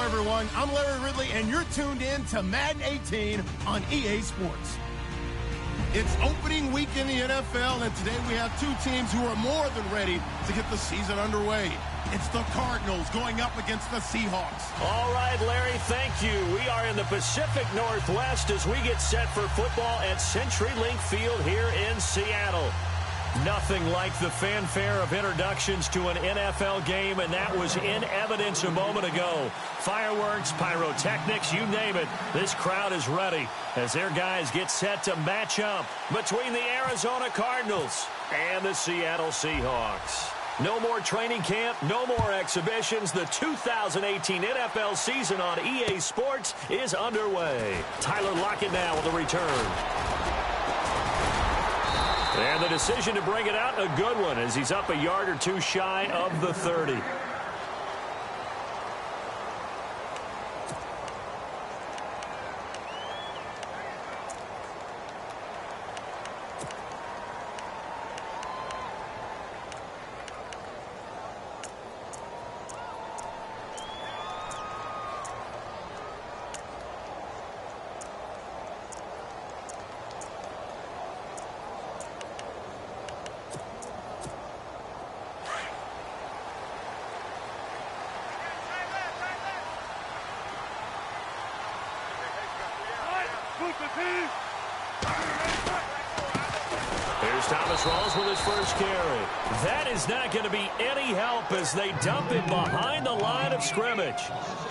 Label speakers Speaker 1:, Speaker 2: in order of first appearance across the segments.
Speaker 1: everyone. I'm Larry Ridley, and you're tuned in to Madden 18 on EA Sports. It's opening week in the NFL, and today we have two teams who are more than ready to get the season underway. It's the Cardinals going up against the Seahawks.
Speaker 2: All right, Larry, thank you. We are in the Pacific Northwest as we get set for football at CenturyLink Field here in Seattle. Nothing like the fanfare of introductions to an NFL game, and that was in evidence a moment ago. Fireworks, pyrotechnics, you name it. This crowd is ready as their guys get set to match up between the Arizona Cardinals and the Seattle Seahawks. No more training camp, no more exhibitions. The 2018 NFL season on EA Sports is underway. Tyler Lockett now with the return. And the decision to bring it out, a good one, as he's up a yard or two shy of the 30. Here's Thomas Rawls with his first carry. That is not going to be any help as they dump it behind the line of scrimmage.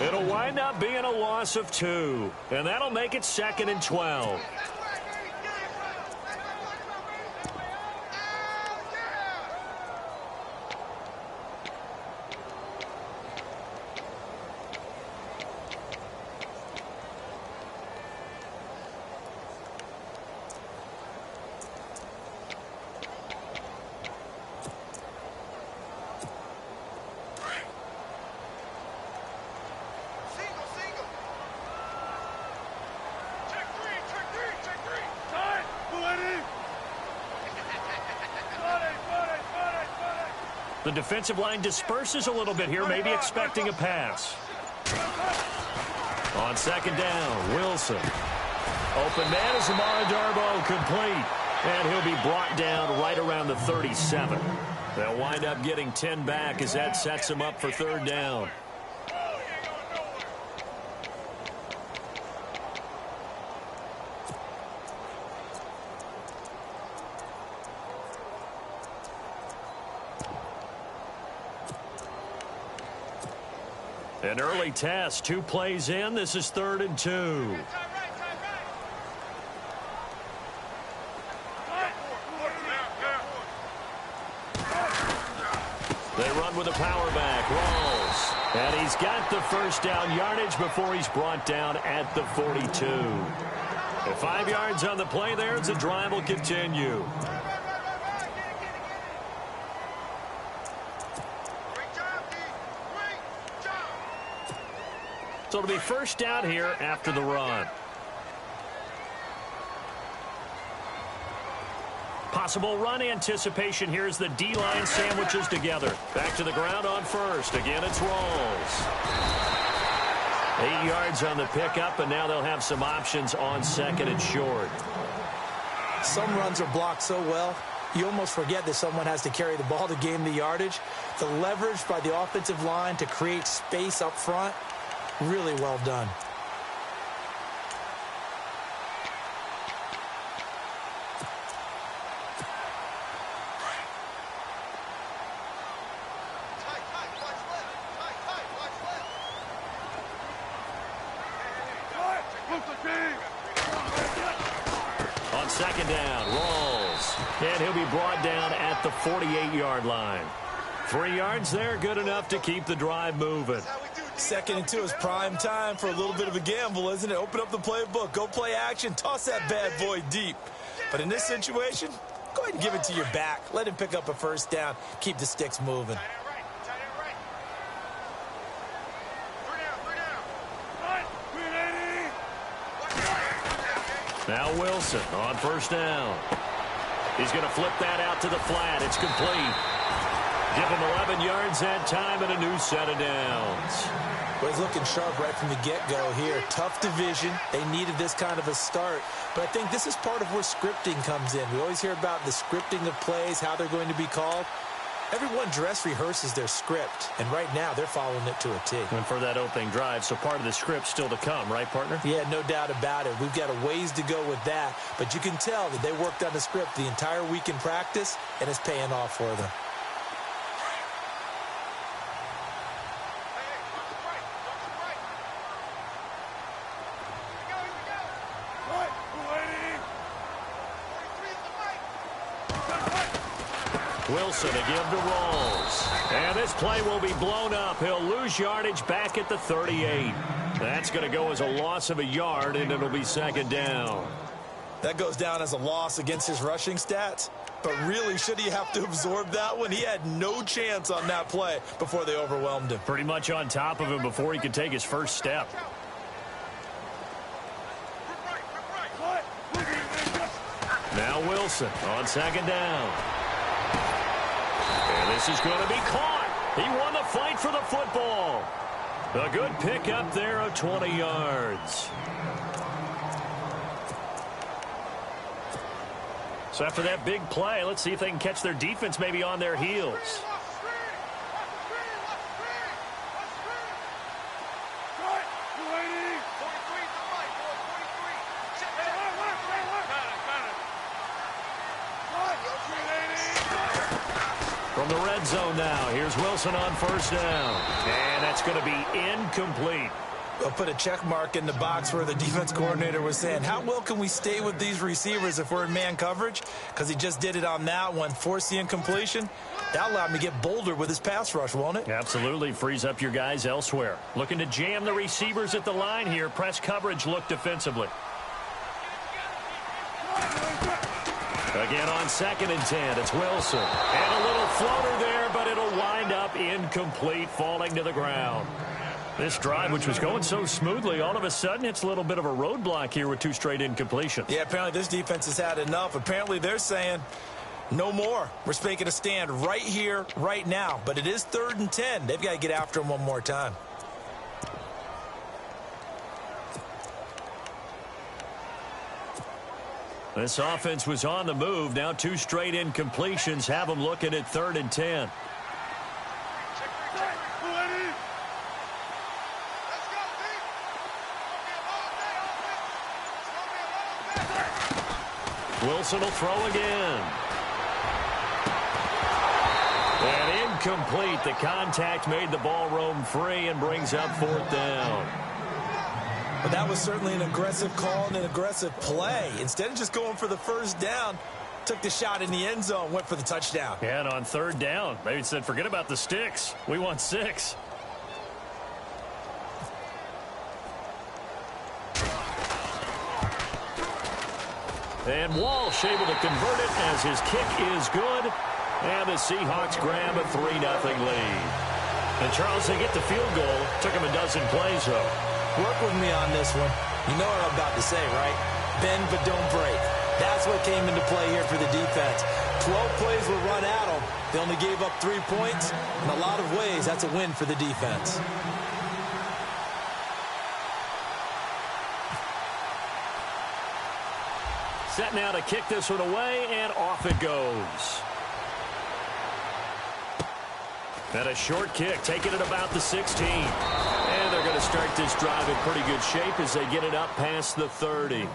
Speaker 2: It'll wind up being a loss of 2, and that'll make it 2nd and 12. The defensive line disperses a little bit here, maybe expecting a pass. On 2nd down, Wilson. Open man is Amara Darboh, complete. And he'll be brought down right around the 37. They'll wind up getting 10 back as that sets him up for 3rd down. An early test, 2 plays in. This is 3rd and 2. They run with a power back. Rawls. And he's got the 1st down yardage before he's brought down at the 42. And 5 yards on the play there as the drive will continue. So it'll be 1st down here after the run. Possible run anticipation here as the D-line sandwiches together. Back to the ground on 1st. Again, it's Rawls. 8 yards on the pickup, and now they'll have some options on 2nd and short.
Speaker 3: Some runs are blocked so well, you almost forget that someone has to carry the ball to gain the yardage. The leverage by the offensive line to create space up front, really well done.
Speaker 2: On 2nd down, Rawls. And he'll be brought down at the 48-yard line. 3 yards there, good enough to keep the drive moving.
Speaker 3: 2nd and 2 is prime time for a little bit of a gamble, isn't it? Open up the playbook, go play action, toss that bad boy deep. But in this situation, go ahead and give it to your back. Let him pick up a 1st down, keep the sticks moving.
Speaker 2: Now Wilson on 1st down. He's going to flip that out to the flat. It's complete. Give him 11 yards that time and a new set of downs.
Speaker 3: Well, he's looking sharp right from the get-go here. Tough division. They needed this kind of a start. But I think this is part of where scripting comes in. We always hear about the scripting of plays, how they're going to be called. Everyone dress rehearses their script, and right now they're following it to a T.
Speaker 2: And for that opening drive, so part of the script still to come, right, partner?
Speaker 3: Yeah, no doubt about it. We've got a ways to go with that, but you can tell that they worked on the script the entire week in practice, and it's paying off for them.
Speaker 2: Wilson to give to Rolls. And this play will be blown up. He'll lose yardage back at the 38. That's going to go as a loss of a yard, and it'll be second down.
Speaker 3: That goes down as a loss against his rushing stats. But really, should he have to absorb that one? He had no chance on that play before they overwhelmed him.
Speaker 2: Pretty much on top of him before he could take his first step. Now Wilson on second down. And this is going to be caught. He won the fight for the football. A good pickup there of 20 yards. So after that big play, let's see if they can catch their defense maybe on their heels. From the red zone now, here's Wilson on first down. And that's going to be incomplete.
Speaker 3: They'll put a check mark in the box where the defense coordinator was saying, how well can we stay with these receivers if we're in man coverage? Because he just did it on that one, forced the incompletion. That allowed him to get bolder with his pass rush, won't it?
Speaker 2: Absolutely. Frees up your guys elsewhere. Looking to jam the receivers at the line here. Press coverage look defensively. Again on 2nd and 10, it's Wilson. And a little floater there, but it'll wind up incomplete, falling to the ground. This drive, which was going so smoothly, all of a sudden it's a little bit of a roadblock here with 2 straight incompletions.
Speaker 3: Yeah, apparently this defense has had enough. Apparently they're saying no more. We're making a stand right here, right now. But it is 3rd and 10. They've got to get after him one more time.
Speaker 2: This offense was on the move. Now 2 straight incompletions have them looking at 3rd and 10. Wilson will throw again. And incomplete. The contact made the ball roam free and brings up 4th down.
Speaker 3: But that was certainly an aggressive call and an aggressive play. Instead of just going for the first down, took the shot in the end zone, went for the touchdown.
Speaker 2: Yeah, and on 3rd down, maybe said, forget about the sticks. We want 6. And Walsh able to convert it as his kick is good. And the Seahawks grab a 3-0 lead. And Charles, they get the field goal. Took him a dozen plays, though.
Speaker 3: Work with me on this one. You know what I'm about to say, right? Bend but don't break. That's what came into play here for the defense. 12 plays were run at them. They only gave up 3 points. In a lot of ways, that's a win for the defense.
Speaker 2: Set now to kick this one away, and off it goes. And a short kick, taking it about the 16. And they're going to start this drive in pretty good shape as they get it up past the 30.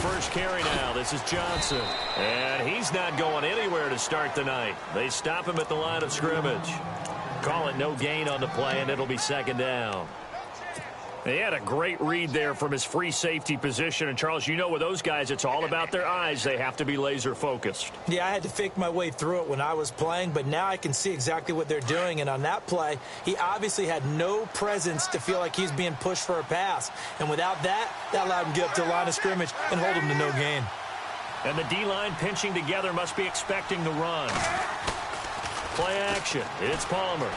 Speaker 2: First carry now. This is Johnson. And he's not going anywhere to start the night. They stop him at the line of scrimmage. Call it no gain on the play, and it'll be 2nd down. He had a great read there from his free safety position. And, Charles, you know with those guys, it's all about their eyes. They have to be laser focused.
Speaker 3: Yeah, I had to fake my way through it when I was playing, but now I can see exactly what they're doing. And on that play, he obviously had no presence to feel like he's being pushed for a pass. And without that, that allowed him to get up to the line of scrimmage and hold him to no gain.
Speaker 2: And the D-line pinching together must be expecting the run. Play action. It's Palmer.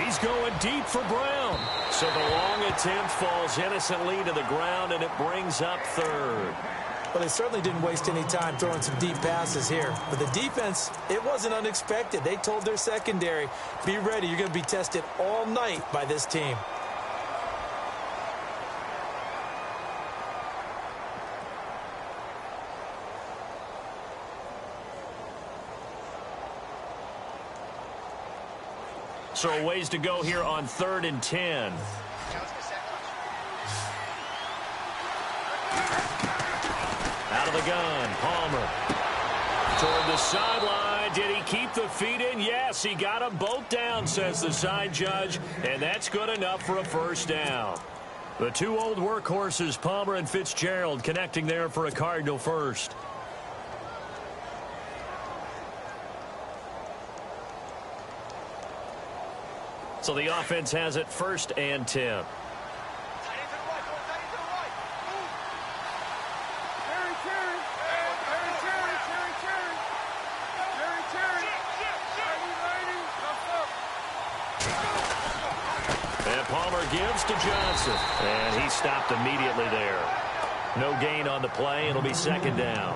Speaker 2: He's going deep for Brown. So the long attempt falls innocently to the ground, and it brings up third.
Speaker 3: Well, they certainly didn't waste any time throwing some deep passes here. But the defense, it wasn't unexpected. They told their secondary, be ready. You're going to be tested all night by this team.
Speaker 2: So a ways to go here on 3rd and 10. Out of the gun, Palmer. Toward the sideline. Did he keep the feet in? Yes, he got them both down, says the side judge. And that's good enough for a first down. The two old workhorses, Palmer and Fitzgerald, connecting there for a Cardinal first. So the offense has it 1st and 10. And Palmer gives to Johnson. And he stopped immediately there. No gain on the play. It'll be 2nd down.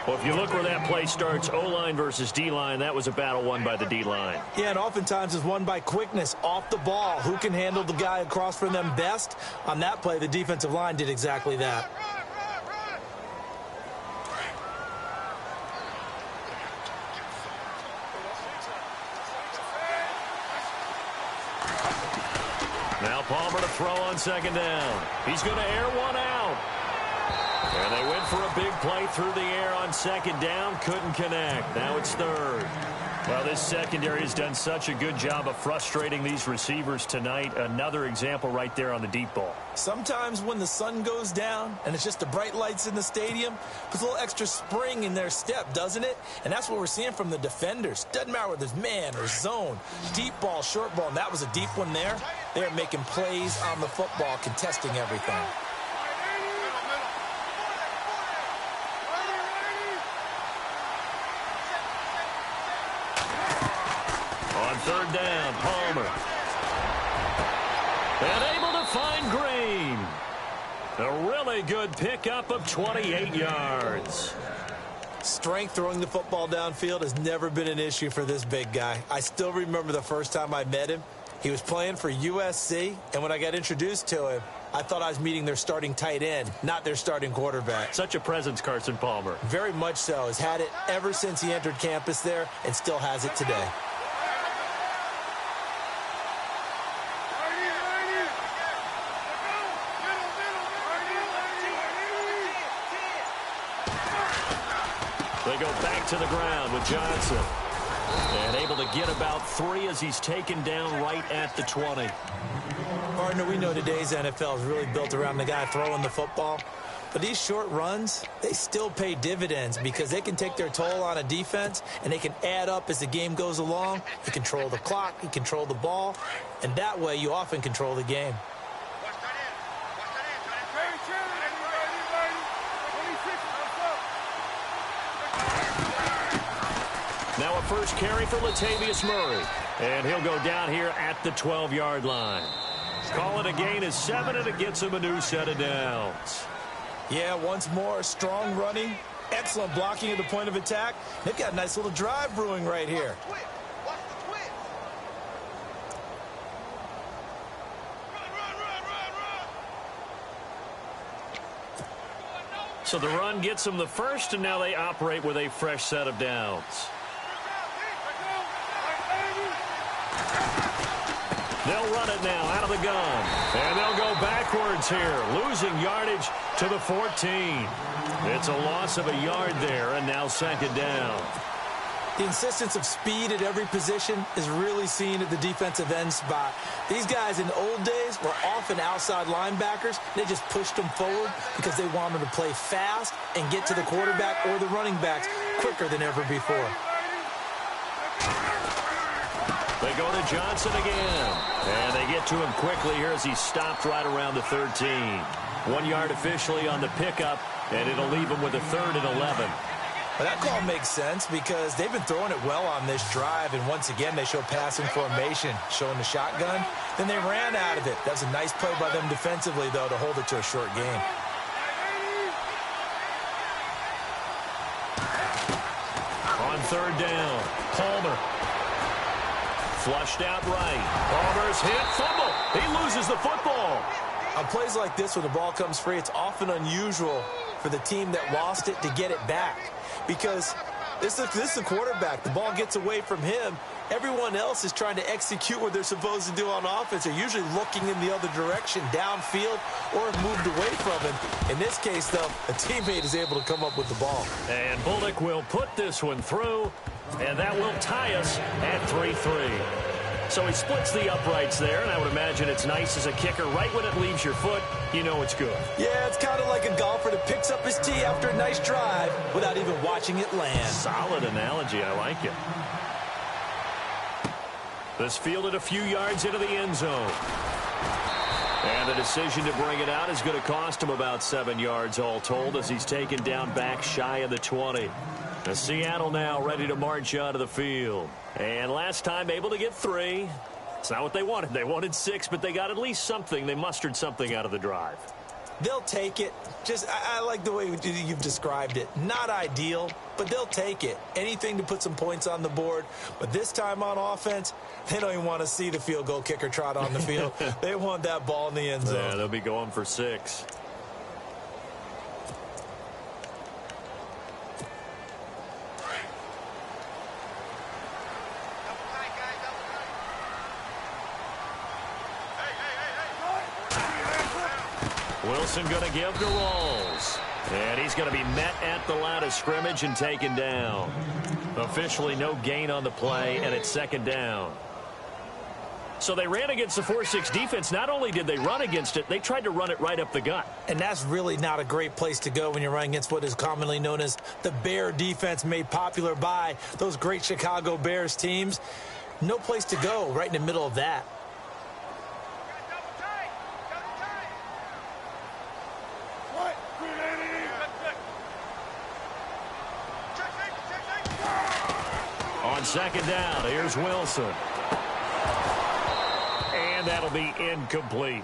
Speaker 2: Well, if you look where that play starts, O-line versus D-line, that was a battle won by the D-line.
Speaker 3: Yeah, and oftentimes it's won by quickness off the ball. Who can handle the guy across from them best? On that play, the defensive line did exactly that.
Speaker 2: Now Palmer to throw on 2nd down. He's going to air one out. And they went for a big play through the air on 2nd down. Couldn't connect. Now it's 3rd. Well, this secondary has done such a good job of frustrating these receivers tonight. Another example right there on the deep ball.
Speaker 3: Sometimes when the sun goes down and it's just the bright lights in the stadium, puts a little extra spring in their step, doesn't it? And that's what we're seeing from the defenders. Doesn't matter whether it's man or zone. Deep ball, short ball, and that was a deep one there. They're making plays on the football, contesting everything.
Speaker 2: On 3rd down, Palmer. And able to find Green. A really good pickup of 28 yards.
Speaker 3: Strength throwing the football downfield has never been an issue for this big guy. I still remember the first time I met him. He was playing for USC, and when I got introduced to him, I thought I was meeting their starting tight end, not their starting quarterback.
Speaker 2: Such a presence, Carson Palmer.
Speaker 3: Very much so. Has had it ever since he entered campus there and still has it today.
Speaker 2: They go back to the ground with Johnson. And able to get about 3 as he's taken down right at the 20.
Speaker 3: Partner, we know today's NFL is really built around the guy throwing the football. But these short runs, they still pay dividends because they can take their toll on a defense and they can add up as the game goes along. You control the clock, you control the ball, and that way you often control the game.
Speaker 2: Now a first carry for Latavius Murray. And he'll go down here at the 12-yard line. Call it a gain of 7, and it gets him a new set of downs.
Speaker 3: Yeah, once more, strong running, excellent blocking at the point of attack. They've got a nice little drive brewing right here.
Speaker 2: So the run gets them the first, and now they operate with a fresh set of downs. They'll run it now out of the gun. And they'll go backwards here, losing yardage to the 14. It's a loss of a yard there, and now 2nd down.
Speaker 3: The insistence of speed at every position is really seen at the defensive end spot. These guys in the old days were often outside linebackers. They just pushed them forward because they wanted to play fast and get to the quarterback or the running backs quicker than ever before.
Speaker 2: They go to Johnson again. And they get to him quickly here as he stopped right around the 13. 1 yard officially on the pickup, and it'll leave him with a 3rd and 11.
Speaker 3: Well, that call makes sense because they've been throwing it well on this drive, and once again, they show passing formation, showing the shotgun. Then they ran out of it. That's a nice play by them defensively, though, to hold it to a short game.
Speaker 2: On 3rd down, Palmer. Flushed out right. Palmer's hit, fumble. He loses the football.
Speaker 3: On plays like this, when the ball comes free, it's often unusual for the team that lost it to get it back. Because this is the quarterback. The ball gets away from him. Everyone else is trying to execute what they're supposed to do on offense. They're usually looking in the other direction, downfield, or have moved away from him. In this case, though, a teammate is able to come up with the ball.
Speaker 2: And Bullock will put this one through, and that will tie us at 3-3. So he splits the uprights there, and I would imagine it's nice as a kicker. Right when it leaves your foot, you know it's good.
Speaker 3: Yeah, it's kind of like a golfer that picks up his tee after a nice drive without even watching it land.
Speaker 2: Solid analogy. I like it. This fielded a few yards into the end zone. And the decision to bring it out is going to cost him about 7 yards all told as he's taken down back shy of the 20. The Seattle now ready to march out of the field. And last time able to get 3. It's not what they wanted. They wanted 6, but they got at least something. They mustered something out of the drive.
Speaker 3: They'll take it. I like the way you've described it. Not ideal, but they'll take it. Anything to put some points on the board. But this time on offense, they don't even want to see the field goal kicker trot on the field. They want that ball in the end zone.
Speaker 2: Yeah, they'll be going for 6. Wilson going to give to Rawls. And he's going to be met at the line of scrimmage and taken down. Officially no gain on the play, and it's 2nd down. So they ran against the 4-6 defense. Not only did they run against it, they tried to run it right up the gut.
Speaker 3: And that's really not a great place to go when you're running against what is commonly known as the Bear defense, made popular by those great Chicago Bears teams. No place to go right in the middle of that. On 2nd down, here's Wilson. And that'll be incomplete.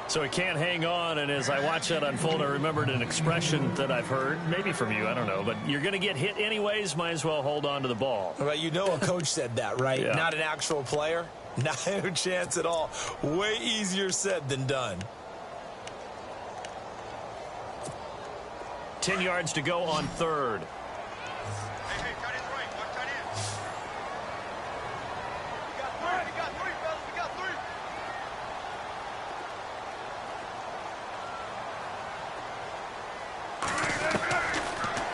Speaker 3: So he can't hang on, and as I watch that unfold, I remembered an expression that I've heard, maybe from you, I don't know, but you're going to get hit anyways, might as well hold on to the ball. Well, you know a coach said that, right?
Speaker 2: Yeah. Not
Speaker 3: an actual player. Not a chance at all. Way easier said than done.
Speaker 2: 10 yards to go on 3rd.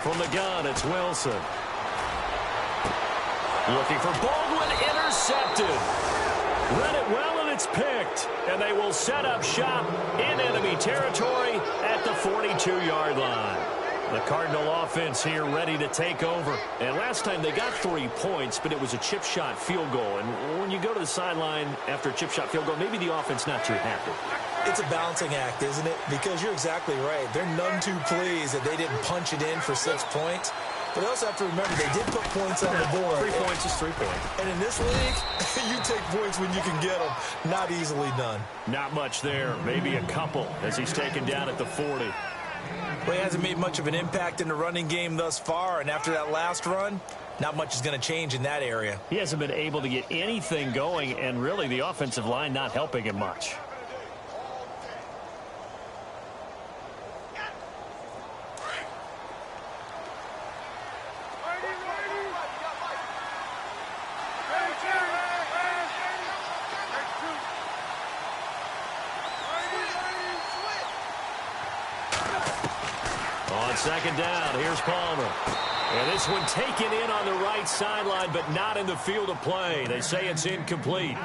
Speaker 2: From the gun, it's Wilson. Looking for Baldwin, intercepted. Read it well, and it's picked. And they will set up shop in enemy territory at the 42-yard line. The Cardinal offense here ready to take over. And last time they got 3 points, but it was a chip shot field goal. And when you go to the sideline after a chip shot field goal, maybe the offense not too happy.
Speaker 3: It's a balancing act, isn't it? Because you're exactly right. They're none too pleased that they didn't punch it in for 6 points. But they also have to remember they did put points on the board.
Speaker 2: 3 points is 3 points.
Speaker 3: And in this league, you take points when you can get them. Not easily done.
Speaker 2: Not much there. Maybe a couple as he's taken down at the 40.
Speaker 3: Well, he hasn't made much of an impact in the running game thus far. And after that last run, not much is going to change in that area.
Speaker 2: He hasn't been able to get anything going, and really the offensive line not helping him much. On on second down. Here's Palmer. And this one taken in on the right sideline, but not in the field of play. They say it's incomplete.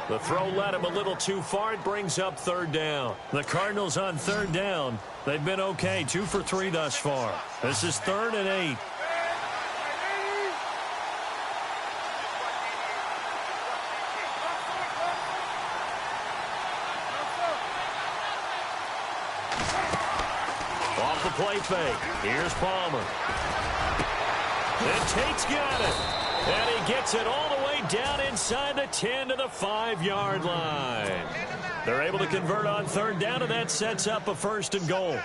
Speaker 2: The throw led him a little too far. It brings up third down. The Cardinals on third down. They've been okay, 2 for 3 thus far. This is 3rd and 8. Off the play fake. Here's Palmer. And Tate's got it. And he gets it all the way down inside the 10 to the 5-yard line. They're able to convert on third down, and that sets up a 1st and goal.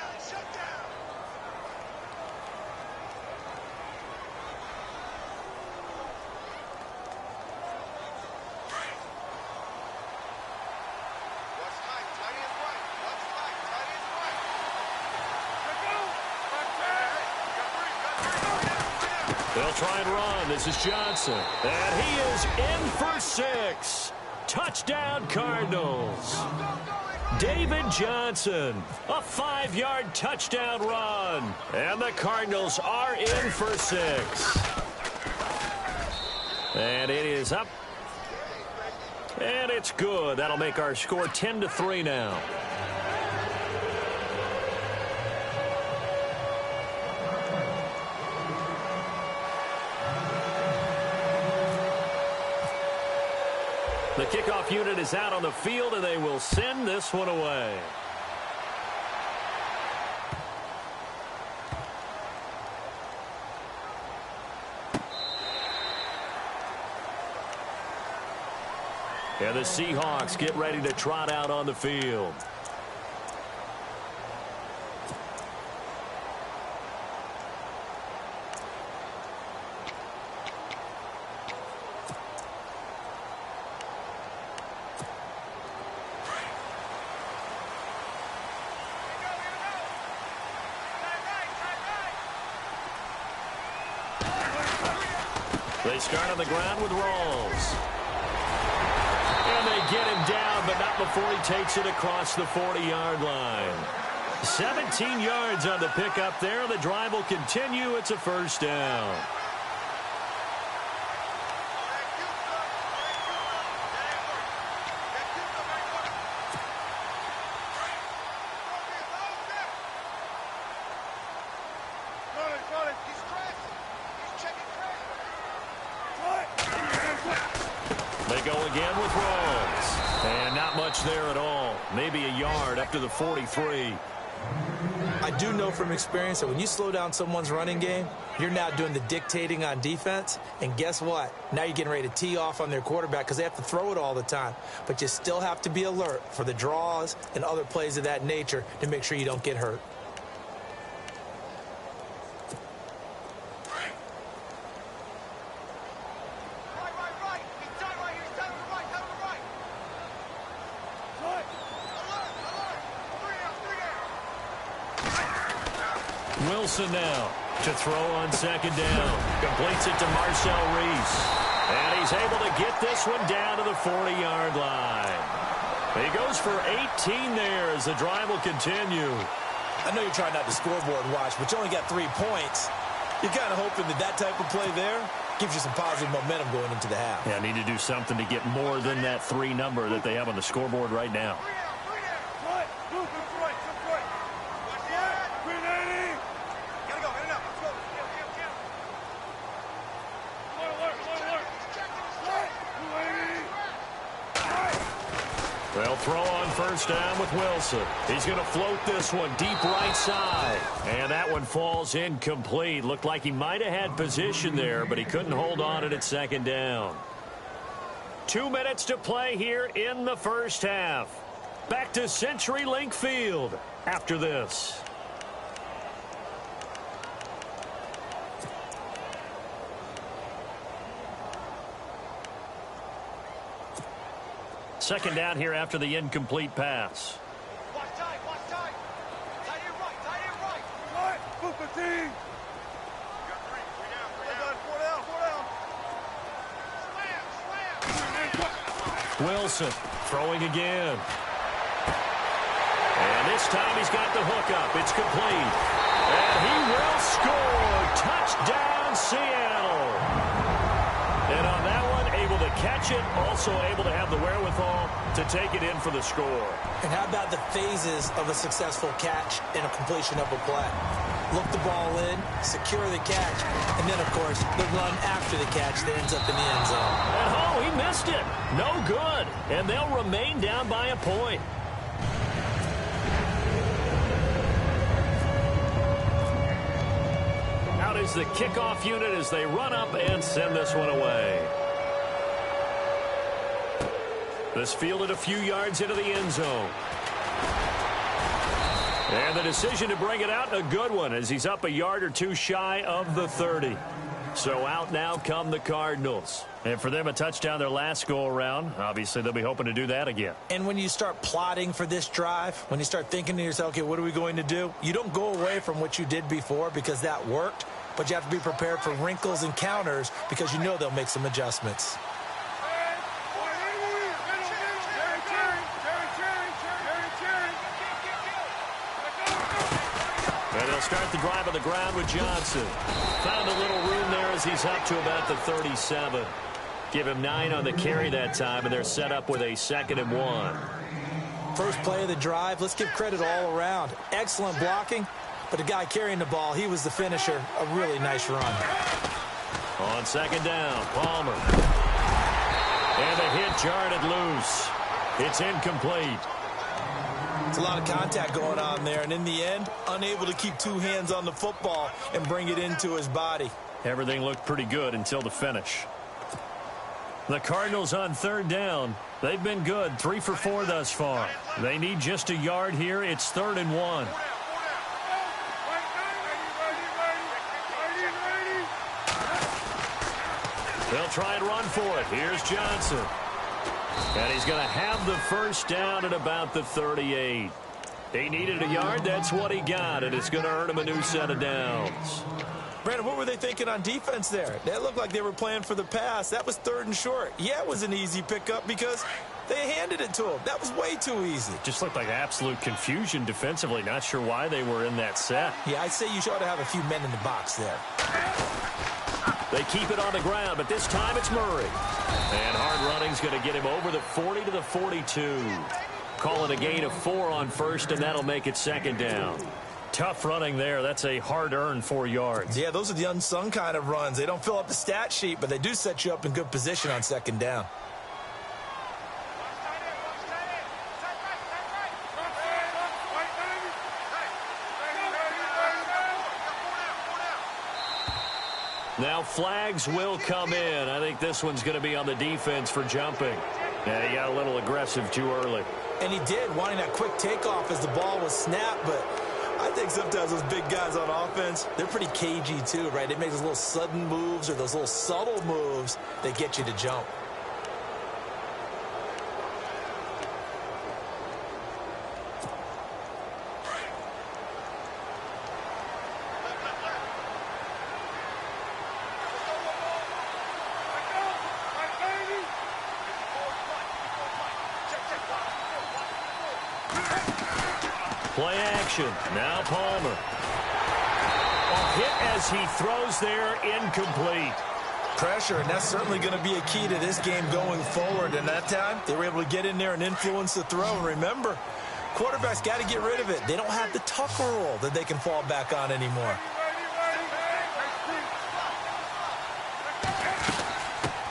Speaker 2: They'll try and run. This is Johnson. And he is in for 6. Touchdown, Cardinals. David Johnson, a 5-yard touchdown run. And the Cardinals are in for 6. And it is up. And it's good. That'll make our score 10-3 now. The kickoff unit is out on the field, and they will send this one away. And the Seahawks get ready to trot out on the field. They start on the ground with Rawls. And they get him down, but not before he takes it across the 40-yard line. 17 yards on the pickup there. The drive will continue. It's a 1st down. They go again with Rawls. And not much there at all. Maybe a yard up to the 43.
Speaker 3: I do know from experience that when you slow down someone's running game, you're now doing the dictating on defense. And guess what? Now you're getting ready to tee off on their quarterback because they have to throw it all the time. But you still have to be alert for the draws and other plays of that nature to make sure you don't get hurt.
Speaker 2: Wilson now to throw on second down. Completes it to Marcel Reese. And he's able to get this one down to the 40-yard line. He goes for 18 there as the drive will continue.
Speaker 3: I know you're trying not to scoreboard watch, but you only got 3 points. You're kind of hoping that that type of play there gives you some positive momentum going into the half.
Speaker 2: Yeah, need to do something to get more than that 3 number that they have on the scoreboard right now. They'll throw on first down with Wilson. He's going to float this one deep right side. And that one falls incomplete. Looked like he might have had position there, but he couldn't hold on it at second down. 2 minutes to play here in the first half. Back to CenturyLink Field after this. Second down here after the incomplete pass.
Speaker 4: Watch tight, watch tight. Tight end right, tight end right. Right, Booker T. You got 3 down, 4 down. Slam.
Speaker 2: Wilson throwing again. And this time he's got the hook up. It's complete. And he will score. Touchdown, Seattle. And on that one, able to catch it, also able to have the wherewithal to take it in for the score.
Speaker 3: And how about the phases of a successful catch and a completion of a play? Look the ball in, secure the catch, and then, of course, the run after the catch that ends up in the end zone.
Speaker 2: And oh, he missed it. No good. And they'll remain down by a point. Out is the kickoff unit as they run up and send this one away. This fielded a few yards into the end zone. And the decision to bring it out, a good one, as he's up a yard or two shy of the 30. So out now come the Cardinals. And for them, a touchdown their last go-around. Obviously, they'll be hoping to do that again.
Speaker 3: And when you start plotting for this drive, when you start thinking to yourself, okay, what are we going to do? You don't go away from what you did before because that worked, but you have to be prepared for wrinkles and counters because you know they'll make some adjustments.
Speaker 2: And they'll start the drive on the ground with Johnson. Found a little room there as he's up to about the 37. Give him 9 on the carry that time, and they're set up with a 2nd and 1.
Speaker 3: First play of the drive, let's give credit all around. Excellent blocking, but the guy carrying the ball, he was the finisher. A really nice run.
Speaker 2: On 2nd down, Palmer. And the hit jarred it loose. It's incomplete.
Speaker 3: It's a lot of contact going on there, and in the end, unable to keep 2 hands on the football and bring it into his body.
Speaker 2: Everything looked pretty good until the finish. The Cardinals on 3rd down. They've been good, 3 for 4 thus far. They need just a yard here. It's 3rd and 1. They'll try and run for it. Here's Johnson. And he's going to have the first down at about the 38. He needed a yard. That's what he got, and it's going to earn him a new set of downs.
Speaker 3: Brandon, what were they thinking on defense there? That looked like they were playing for the pass. That was 3rd and short. Yeah, it was an easy pickup because they handed it to him. That was way too easy.
Speaker 2: Just looked like absolute confusion defensively. Not sure why they were in that set.
Speaker 3: Yeah, I'd say you ought to have a few men in the box there.
Speaker 2: They keep it on the ground, but this time it's Murray. And hard running's going to get him over the 40 to the 42. Call it a gain of 4 on 1st, and that'll make it 2nd down. Tough running there. That's a hard-earned 4 yards.
Speaker 3: Yeah, those are the unsung kind of runs. They don't fill up the stat sheet, but they do set you up in good position on 2nd down.
Speaker 2: Now flags will come in. I think this one's going to be on the defense for jumping. Yeah, he got a little aggressive too early.
Speaker 3: And he did, wanting that quick takeoff as the ball was snapped, but I think sometimes those big guys on offense, they're pretty cagey too, right? They make those little sudden moves or those little subtle moves that get you to jump.
Speaker 2: Play action. Now Palmer. A hit as he throws there, incomplete.
Speaker 3: Pressure, and that's certainly going to be a key to this game going forward. And that time, they were able to get in there and influence the throw. And remember, quarterbacks got to get rid of it. They don't have the Tucker rule that they can fall back on anymore.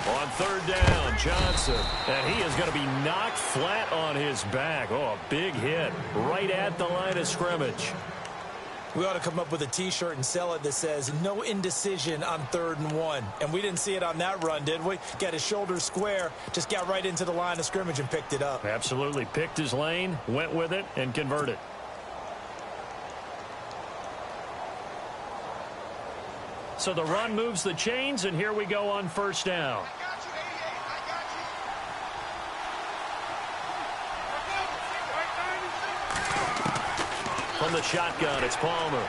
Speaker 2: On 3rd down, Johnson. And he is going to be knocked flat on his back. Oh, a big hit right at the line of scrimmage.
Speaker 3: We ought to come up with a T-shirt and sell it that says, no indecision on 3rd and 1. And we didn't see it on that run, did we? Got his shoulders square, just got right into the line of scrimmage and picked it up.
Speaker 2: Absolutely. Picked his lane, went with it, and converted. So the run moves the chains, and here we go on 1st down. From the shotgun, it's Palmer.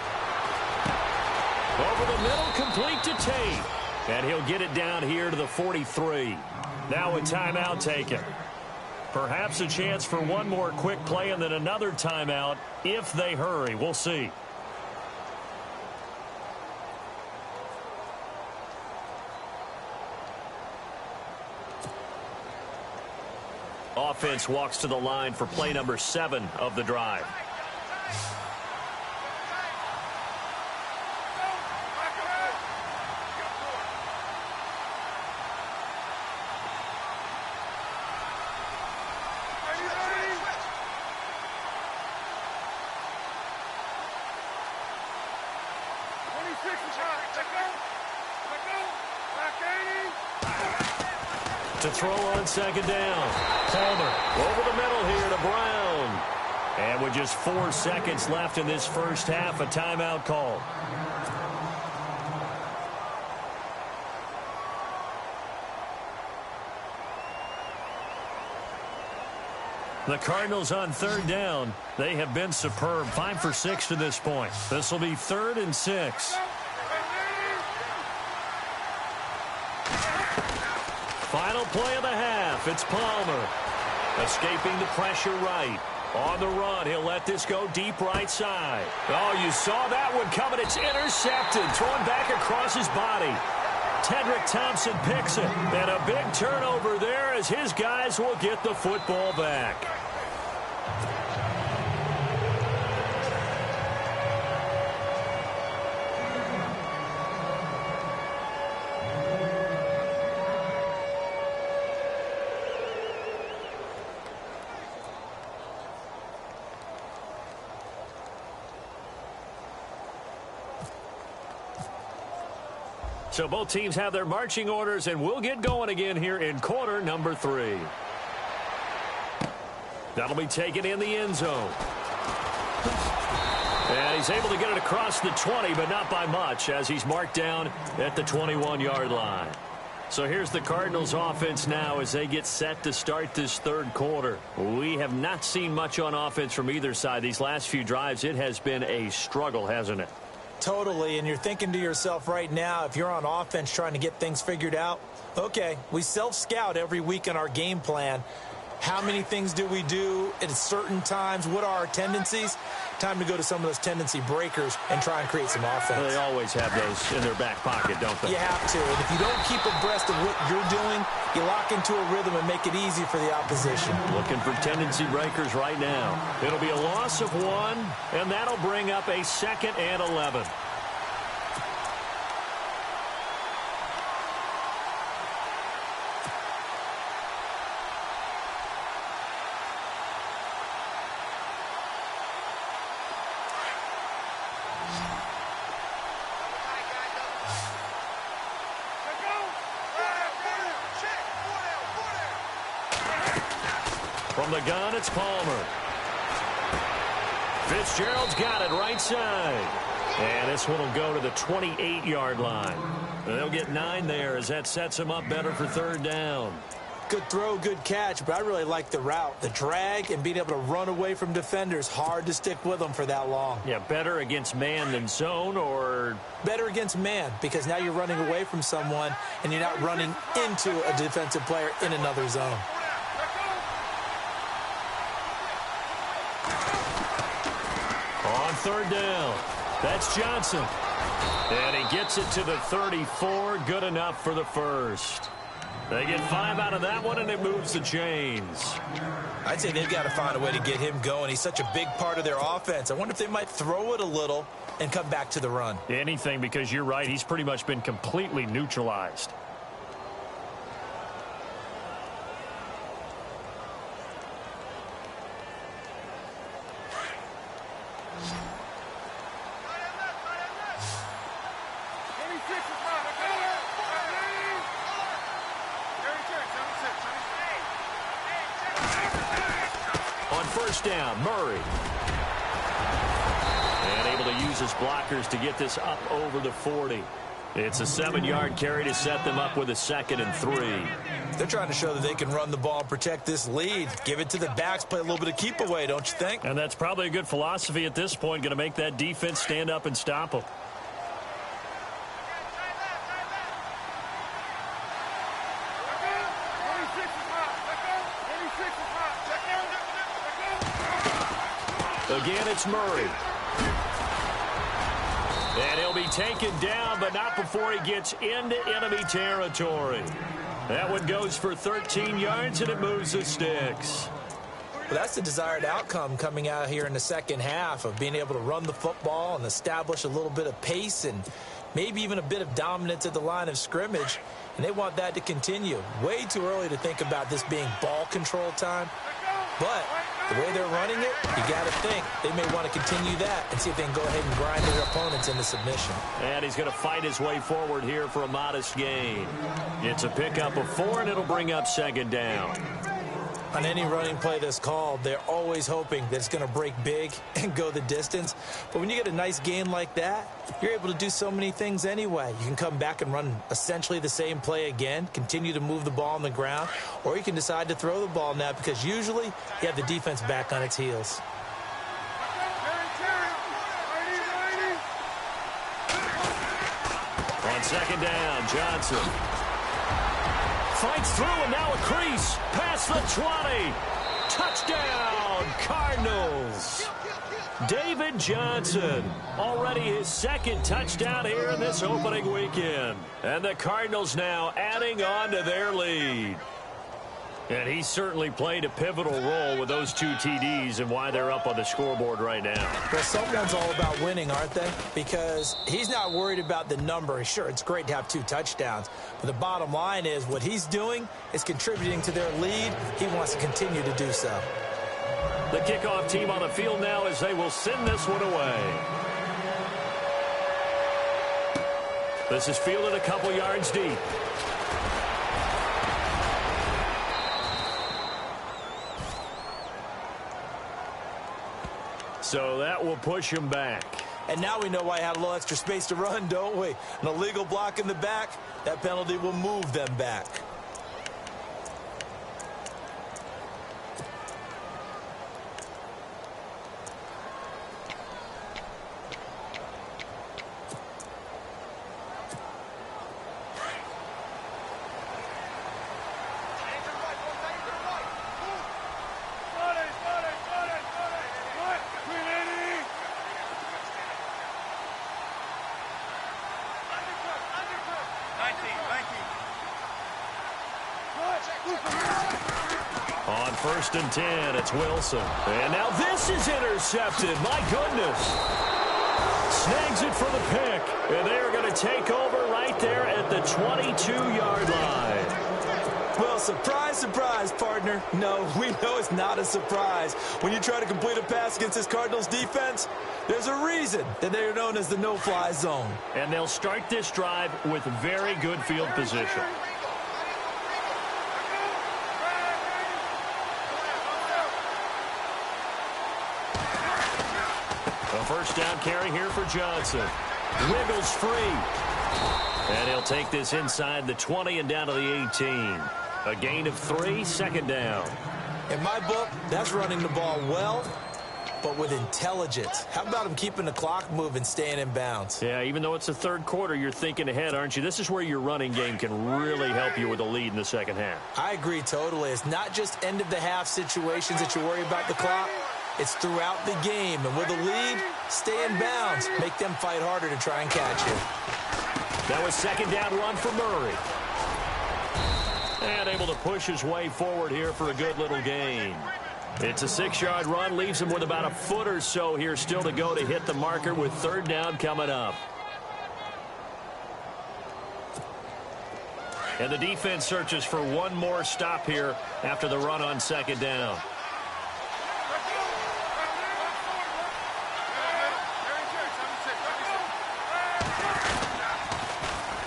Speaker 2: Over the middle, complete to Tate. And he'll get it down here to the 43. Now a timeout taken. Perhaps a chance for one more quick play and then another timeout if they hurry. We'll see. Offense walks to the line for play number 7 of the drive. To throw on second down. Palmer over the middle here to Brown. And with just 4 seconds left in this first half, a timeout call. The Cardinals on third down. They have been superb. 5 for 6 to this point. This will be 3rd and 6. Final play of the half. It's Palmer. Escaping the pressure right. On the run, he'll let this go deep right side. Oh, you saw that one coming. It's intercepted. Thrown back across his body. Tedrick Thompson picks it. And a big turnover there as his guys will get the football back. So both teams have their marching orders, and we'll get going again here in quarter number 3. That'll be taken in the end zone. And he's able to get it across the 20, but not by much, as he's marked down at the 21-yard line. So here's the Cardinals offense now as they get set to start this third quarter. We have not seen much on offense from either side. These last few drives, it has been a struggle, hasn't it?
Speaker 3: Totally, and you're thinking to yourself right now, if you're on offense trying to get things figured out, okay, we self-scout every week in our game plan. How many things do we do at certain times? What are our tendencies? Time to go to some of those tendency breakers and try and create some offense.
Speaker 2: Well, they always have those in their back pocket, don't they?
Speaker 3: You have to, and if you don't keep abreast of what you're doing, you lock into a rhythm and make it easy for the opposition.
Speaker 2: Looking for tendency breakers right now. It'll be a loss of 1, and that'll bring up a 2nd and 11. From the gun, it's Palmer. Fitzgerald's got it right side. And this one will go to the 28-yard line. They'll get 9 there as that sets them up better for third down.
Speaker 3: Good throw, good catch, but I really like the route. The drag and being able to run away from defenders. Hard to stick with them for that long.
Speaker 2: Yeah, better against man than zone, or?
Speaker 3: Better against man, because now you're running away from someone and you're not running into a defensive player in another zone.
Speaker 2: On third down, that's Johnson. And he gets it to the 34, good enough for the first. They get 5 out of that one, and it moves the chains.
Speaker 3: I'd say they've got to find a way to get him going. He's such a big part of their offense. I wonder if they might throw it a little and come back to the run.
Speaker 2: Anything, because you're right, he's pretty much been completely neutralized. First down, Murray. And able to use his blockers to get this up over the 40. It's a 7-yard carry to set them up with a 2nd and 3.
Speaker 3: They're trying to show that they can run the ball and protect this lead. Give it to the backs, play a little bit of keep away, don't you think?
Speaker 2: And that's probably a good philosophy at this point, going to make that defense stand up and stop them. Again, it's Murray. And he'll be taken down, but not before he gets into enemy territory. That one goes for 13 yards, and it moves the sticks.
Speaker 3: Well, that's the desired outcome coming out here in the second half of being able to run the football and establish a little bit of pace and maybe even a bit of dominance at the line of scrimmage. And they want that to continue. Way too early to think about this being ball control time. But the way they're running it, you got to think they may want to continue that and see if they can go ahead and grind their opponents into submission.
Speaker 2: And he's going to fight his way forward here for a modest gain. It's a pickup of 4, and it'll bring up second down.
Speaker 3: On any running play that's called, they're always hoping that it's going to break big and go the distance. But when you get a nice gain like that, you're able to do so many things anyway. You can come back and run essentially the same play again, continue to move the ball on the ground, or you can decide to throw the ball now because usually you have the defense back on its heels.
Speaker 2: On second down, Johnson fights through, and now a crease past the 20. Touchdown, Cardinals. David Johnson, already his second touchdown here in this opening weekend. And the Cardinals now adding on to their lead. And he certainly played a pivotal role with those 2 TDs and why they're up on the scoreboard right now.
Speaker 3: Well, someone's all about winning, aren't they? Because he's not worried about the number. Sure, it's great to have 2 touchdowns. But the bottom line is what he's doing is contributing to their lead. He wants to continue to do so.
Speaker 2: The kickoff team on the field now as they will send this one away. This is fielded a couple yards deep. So that will push him back.
Speaker 3: And now we know why he had a little extra space to run, don't we? An illegal block in the back, that penalty will move them back.
Speaker 2: On 1st and 10, it's Wilson. And now this is intercepted. My goodness. Snags it for the pick. And they are going to take over right there at the 22-yard line.
Speaker 3: Well, surprise, surprise, partner. No, we know it's not a surprise. When you try to complete a pass against this Cardinals defense, there's a reason that they are known as the no-fly zone.
Speaker 2: And they'll start this drive with very good field position. A first down carry here for Johnson. Wiggles free. And he'll take this inside the 20 and down to the 18. A gain of 3, second down.
Speaker 3: In my book, that's running the ball well, but with intelligence. How about him keeping the clock moving, staying in bounds?
Speaker 2: Yeah, even though it's the third quarter, you're thinking ahead, aren't you? This is where your running game can really help you with a lead in the second half.
Speaker 3: I agree totally. It's not just end-of-the-half situations that you worry about the clock. It's throughout the game. And with a lead, stay in bounds. Make them fight harder to try and catch you.
Speaker 2: That was second down run for Murray. And able to push his way forward here for a good little gain. It's a 6-yard run, leaves him with about a foot or so here still to go to hit the marker with third down coming up. And the defense searches for one more stop here after the run on second down.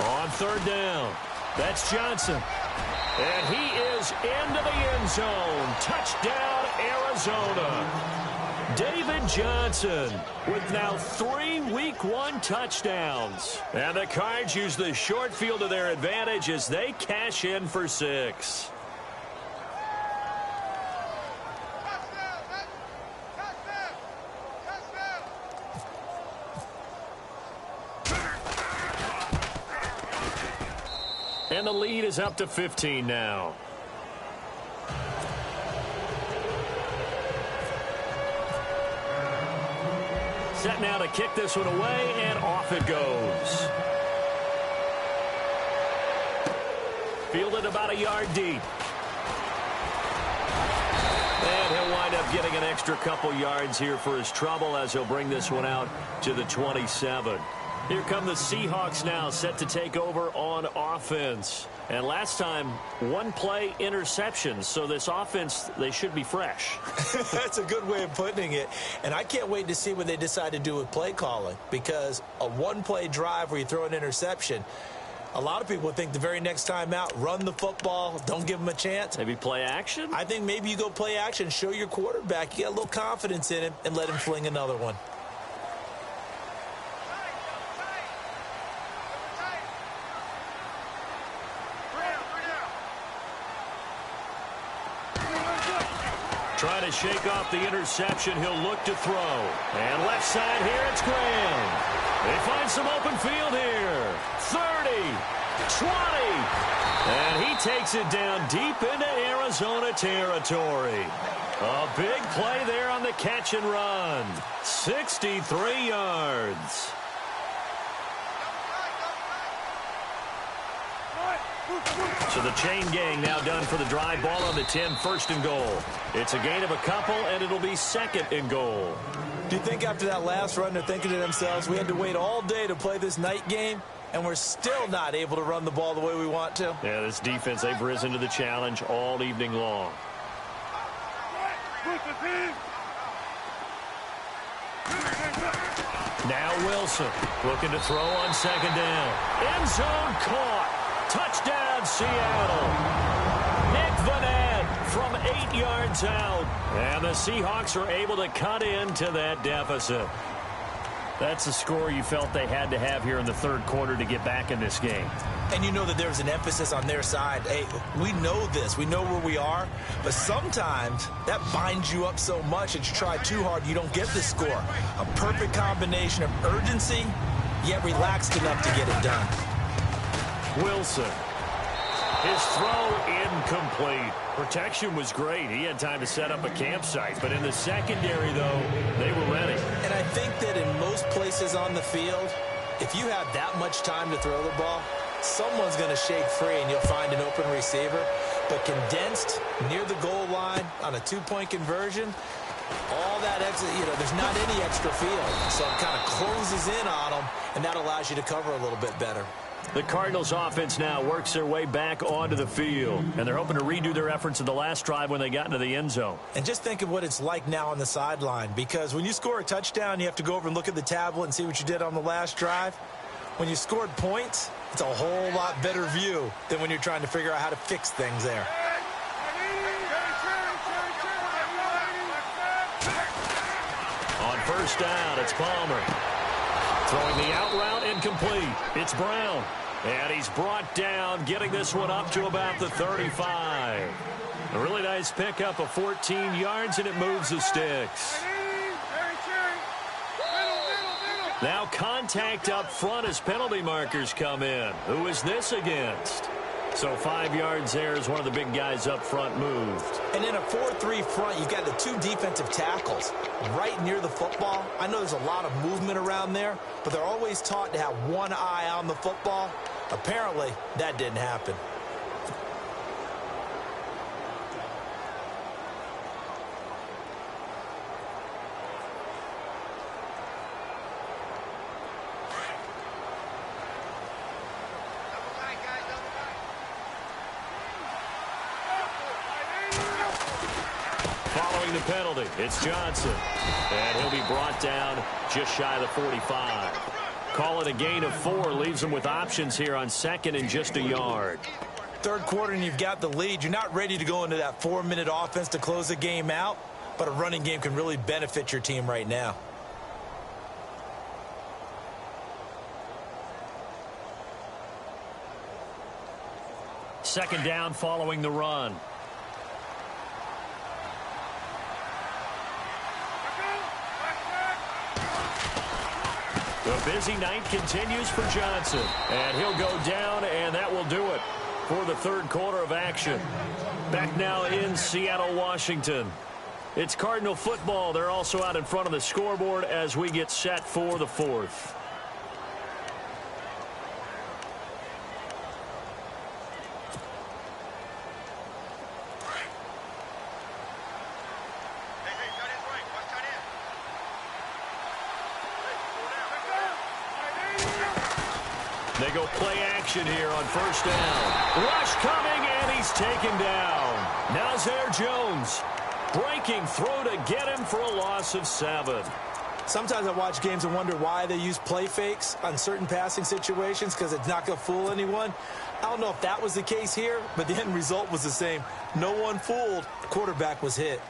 Speaker 2: On third down, that's Johnson. And he is into the end zone. Touchdown, Arizona. David Johnson with now 3 Week 1 touchdowns. And the Cards use the short field to their advantage as they cash in for 6. And the lead is up to 15 now. Set now to kick this one away, and off it goes. Fielded about a yard deep. And he'll wind up getting an extra couple yards here for his trouble as he'll bring this one out to the 27. Here come the Seahawks now, set to take over on offense. And last time, one play interception. So this offense, they should be fresh.
Speaker 3: That's a good way of putting it. And I can't wait to see what they decide to do with play calling. Because a one-play drive where you throw an interception, a lot of people think the very next time out, run the football, don't give them a chance.
Speaker 2: Maybe play action?
Speaker 3: I think maybe you go play action, show your quarterback, you got a little confidence in him, and let him fling another one.
Speaker 2: Trying to shake off the interception. He'll look to throw. And left side here, it's Graham. They find some open field here. 30, 20. And he takes it down deep into Arizona territory. A big play there on the catch and run. 63 yards. So the chain gang now done for the drive. Ball on the 10, first and goal. It's a gain of a couple, and it'll be second and goal.
Speaker 3: Do you think after that last run they're thinking to themselves, we had to wait all day to play this night game, and we're still not able to run the ball the way we want to?
Speaker 2: Yeah, this defense, they've risen to the challenge all evening long. Now Wilson looking to throw on second down. End zone caught. Touchdown, Seattle. Nick Vanette from 8 yards out. And the Seahawks are able to cut into that deficit. That's the score you felt they had to have here in the third quarter to get back in this game.
Speaker 3: And you know that there's an emphasis on their side. Hey, we know this. We know where we are. But sometimes that binds you up so much that you try too hard, you don't get the score. A perfect combination of urgency, yet relaxed enough to get it done.
Speaker 2: Wilson. His throw incomplete. Protection was great. He had time to set up a campsite. But in the secondary, though, they were ready.
Speaker 3: And I think that in most places on the field, if you have that much time to throw the ball, someone's going to shake free and you'll find an open receiver. But condensed near the goal line on a two-point conversion, all that extra, there's not any extra field. So it kind of closes in on them, and that allows you to cover a little bit better.
Speaker 2: The Cardinals offense now works their way back onto the field, and they're hoping to redo their efforts in the last drive when they got into the end zone.
Speaker 3: And just think of what it's like now on the sideline, because when you score a touchdown, you have to go over and look at the tablet and see what you did on the last drive. When you scored points, it's a whole lot better view than when you're trying to figure out how to fix things there.
Speaker 2: On first down, it's Palmer. Throwing the out route incomplete. It's Brown. And he's brought down, getting this one up to about the 35. A really nice pickup of 14 yards, and it moves the sticks. Now contact up front as penalty markers come in. Who is this against? So 5 yards there as one of the big guys up front moved.
Speaker 3: And in a 4-3 front, you've got the two defensive tackles right near the football. I know there's a lot of movement around there, but they're always taught to have one eye on the football. Apparently, that didn't happen.
Speaker 2: The penalty. It's Johnson. And he'll be brought down just shy of the 45. Call it a gain of 4. Leaves them with options here on second and just a yard.
Speaker 3: Third quarter and you've got the lead. You're not ready to go into that 4-minute offense to close the game out, but a running game can really benefit your team right now.
Speaker 2: Second down following the run. The busy night continues for Johnson. And he'll go down, and that will do it for the third quarter of action. Back now in Seattle, Washington. It's Cardinal football. They're also out in front of the scoreboard as we get set for the fourth. They go play action here on first down. Rush coming, and he's taken down. Now Zare Jones breaking through to get him for a loss of 7.
Speaker 3: Sometimes I watch games and wonder why they use play fakes on certain passing situations, because it's not going to fool anyone. I don't know if that was the case here, but the end result was the same. No one fooled. The quarterback was hit.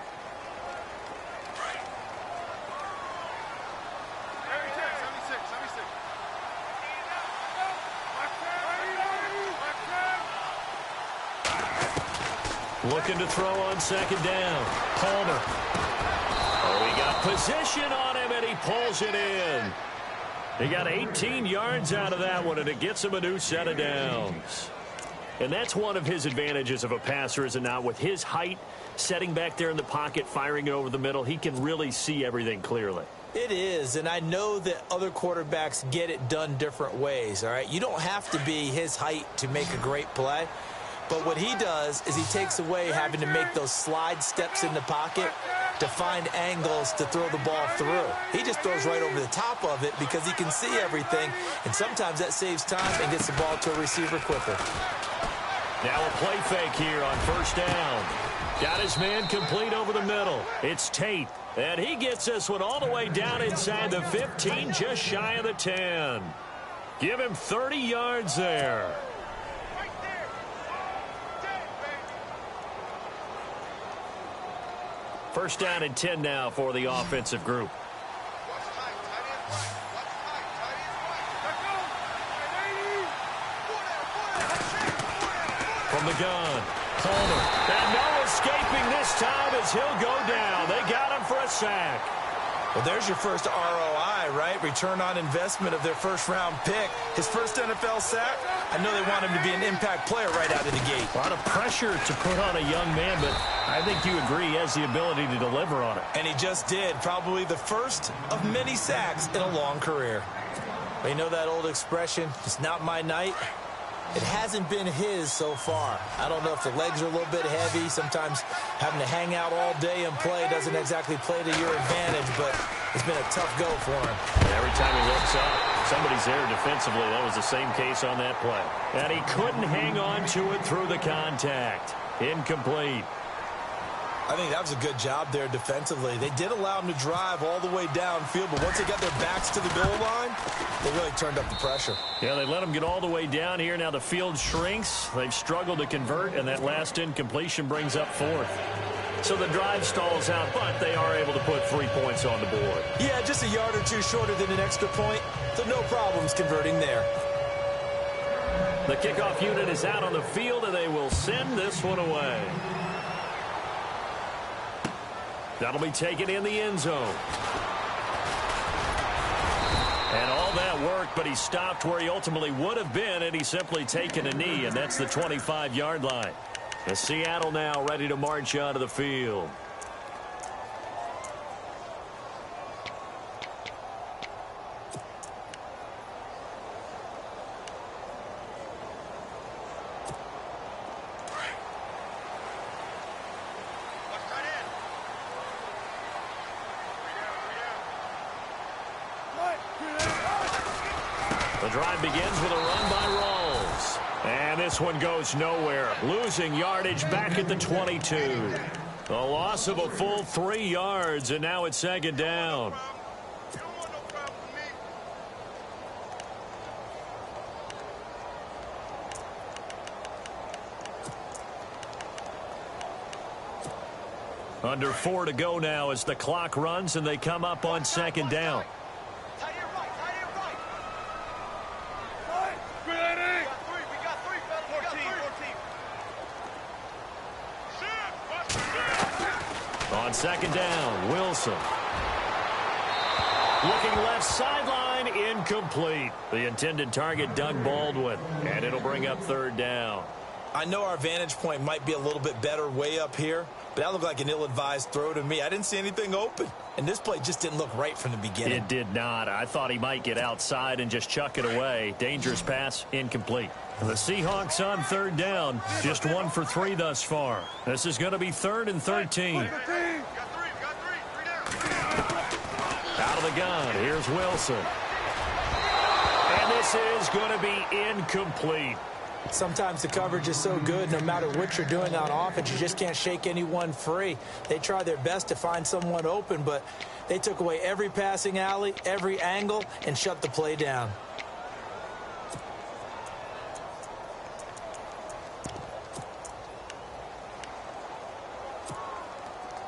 Speaker 2: Looking to throw on second down. Palmer. Oh, he got position on him, and he pulls it in. He got 18 yards out of that one, and it gets him a new set of downs. And that's one of his advantages of a passer, is it not? With his height, setting back there in the pocket, firing it over the middle, he can really see everything clearly.
Speaker 3: It is, and I know that other quarterbacks get it done different ways, all right? You don't have to be his height to make a great play. But what he does is he takes away having to make those slide steps in the pocket to find angles to throw the ball through. He just throws right over the top of it because he can see everything, and sometimes that saves time and gets the ball to a receiver quicker.
Speaker 2: Now a play fake here on first down. Got his man complete over the middle. It's Tate, and he gets this one all the way down inside the 15, just shy of the 10. Give him 30 yards there. First down and 10 now for the offensive group. From the gun, Palmer. And no escaping this time as he'll go down. They got him for a sack.
Speaker 3: Well, there's your first ROI, right? Return on investment of their first-round pick. His first NFL sack. I know they want him to be an impact player right out of the gate.
Speaker 2: A lot of pressure to put on a young man, but I think you agree he has the ability to deliver on it.
Speaker 3: And he just did. Probably the first of many sacks in a long career. But you know that old expression, it's not my night? It hasn't been his so far. I don't know if the legs are a little bit heavy. Sometimes having to hang out all day and play doesn't exactly play to your advantage, but it's been a tough go for him.
Speaker 2: Every time he looks up, somebody's there defensively. That was the same case on that play. And he couldn't hang on to it through the contact. Incomplete.
Speaker 3: I think that was a good job there defensively. They did allow him to drive all the way downfield, but once they got their backs to the goal line, they really turned up the pressure.
Speaker 2: Yeah, they let him get all the way down here. Now the field shrinks. They've struggled to convert, and that last incompletion brings up fourth. So the drive stalls out, but they are able to put 3 points on the board.
Speaker 3: Yeah, just a yard or two shorter than an extra point, so no problems converting there.
Speaker 2: The kickoff unit is out on the field, and they will send this one away. That'll be taken in the end zone. And all that work, but he stopped where he ultimately would have been, and he's simply taken a knee, and that's the 25-yard line. The Seattle now ready to march onto the field. The drive begins with a run by Rawls. And this one goes nowhere. Losing yardage back at the 22. A loss of a full 3 yards, and now it's second down. Under 4 to go now as the clock runs, and they come up on second down. On second down, Wilson. Looking left sideline, incomplete. The intended target, Doug Baldwin, and it'll bring up third down.
Speaker 3: I know our vantage point might be a little bit better way up here, but that looked like an ill-advised throw to me. I didn't see anything open, and this play just didn't look right from the beginning.
Speaker 2: It did not. I thought he might get outside and just chuck it away. Dangerous pass, incomplete. The Seahawks on 3rd down, just 1 for 3 thus far. This is going to be 3rd and 13. Out of the gun, here's Wilson. And this is going to be incomplete.
Speaker 3: Sometimes the coverage is so good, no matter what you're doing on offense, you just can't shake anyone free. They try their best to find someone open, but they took away every passing alley, every angle, and shut the play down.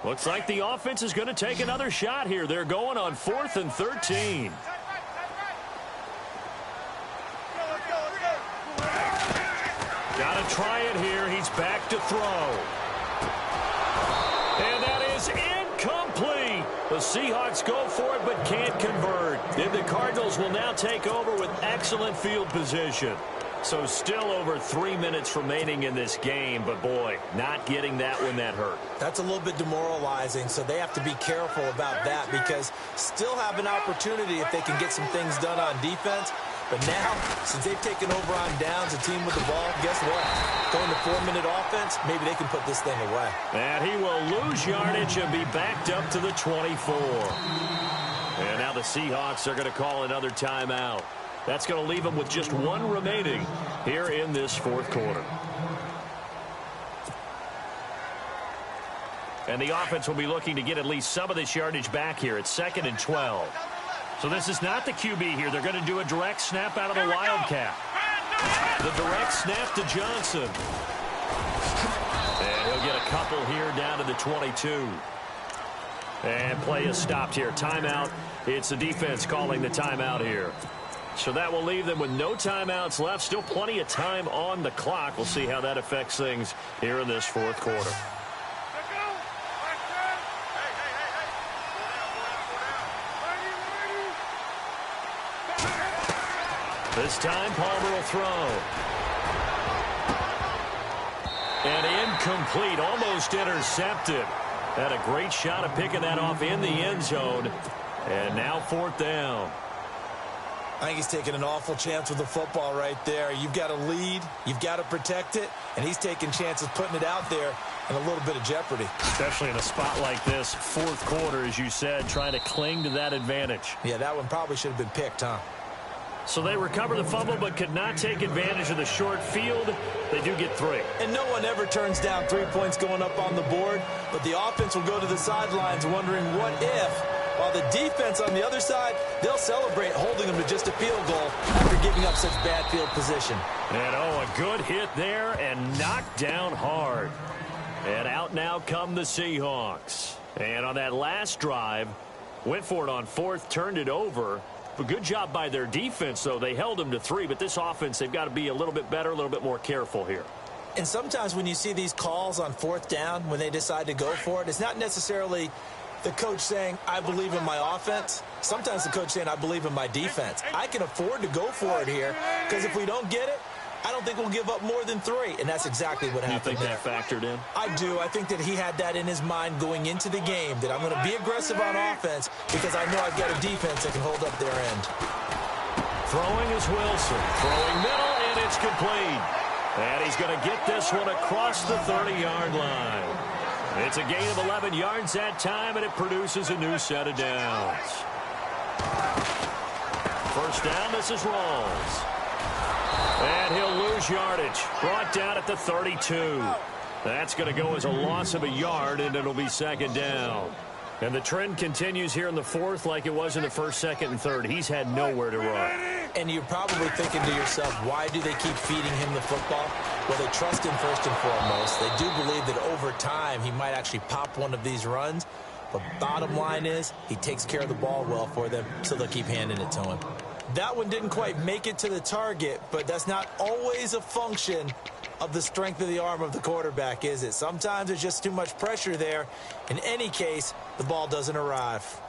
Speaker 2: Looks like the offense is going to take another shot here. They're going on 4th and 13. Got to try it here. He's back to throw. And that is incomplete. The Seahawks go for it but can't convert. And the Cardinals will now take over with excellent field position. So still over 3 minutes remaining in this game, but boy, not getting that one that hurt.
Speaker 3: That's a little bit demoralizing, so they have to be careful about that because still have an opportunity if they can get some things done on defense. But now, since they've taken over on downs, a team with the ball, guess what? Going to 4-minute offense, maybe they can put this thing away.
Speaker 2: And he will lose yardage and be backed up to the 24. And now the Seahawks are going to call another timeout. That's going to leave them with just 1 remaining here in this 4th quarter. And the offense will be looking to get at least some of this yardage back here. It's 2nd and 12. So this is not the QB here. They're going to do a direct snap out of the Wildcat. The direct snap to Johnson. And he'll get a couple here down to the 22. And play is stopped here. Timeout. It's the defense calling the timeout here. So that will leave them with no timeouts left. Still plenty of time on the clock. We'll see how that affects things here in this 4th quarter. This time, Palmer will throw. And incomplete, almost intercepted. Had a great shot of picking that off in the end zone. And now 4th down.
Speaker 3: I think he's taking an awful chance with the football right there. You've got to lead, you've got to protect it, and he's taking chances putting it out there in a little bit of jeopardy.
Speaker 2: Especially in a spot like this, 4th quarter, as you said, trying to cling to that advantage.
Speaker 3: Yeah, that one probably should have been picked, huh?
Speaker 2: So they recover the fumble but could not take advantage of the short field. They do get 3.
Speaker 3: And no one ever turns down 3 points going up on the board, but the offense will go to the sidelines wondering what if. While the defense on the other side, they'll celebrate holding them to just a field goal after giving up such bad field position.
Speaker 2: And a good hit there and knocked down hard. And out now come the Seahawks. And on that last drive, went for it on 4th, turned it over. A good job by their defense, though. They held them to 3, but this offense, they've got to be a little bit better, a little bit more careful here.
Speaker 3: And sometimes when you see these calls on 4th down, when they decide to go for it, it's not necessarily the coach saying, I believe in my offense. Sometimes the coach saying, I believe in my defense. I can afford to go for it here because if we don't get it, I don't think we'll give up more than 3. And that's exactly what happened.
Speaker 2: You think that factored in?
Speaker 3: I do. I think that he had that in his mind going into the game, that I'm going to be aggressive on offense because I know I've got a defense that can hold up their end.
Speaker 2: Throwing is Wilson. Throwing middle, and it's complete. And he's going to get this one across the 30-yard line. It's a gain of 11 yards that time, and it produces a new set of downs. 1st down, this is Rawls. And he'll lose yardage. Brought down at the 32. That's going to go as a loss of a yard, and it'll be 2nd down. And the trend continues here in the 4th like it was in the 1st, 2nd, and 3rd. He's had nowhere to run.
Speaker 3: And you're probably thinking to yourself, why do they keep feeding him the football? Well, they trust him first and foremost. They do believe that over time he might actually pop one of these runs. But bottom line is he takes care of the ball well for them, so they'll keep handing it to him. That one didn't quite make it to the target, but that's not always a function of the strength of the arm of the quarterback, is it? Sometimes there's just too much pressure there. In any case, the ball doesn't arrive.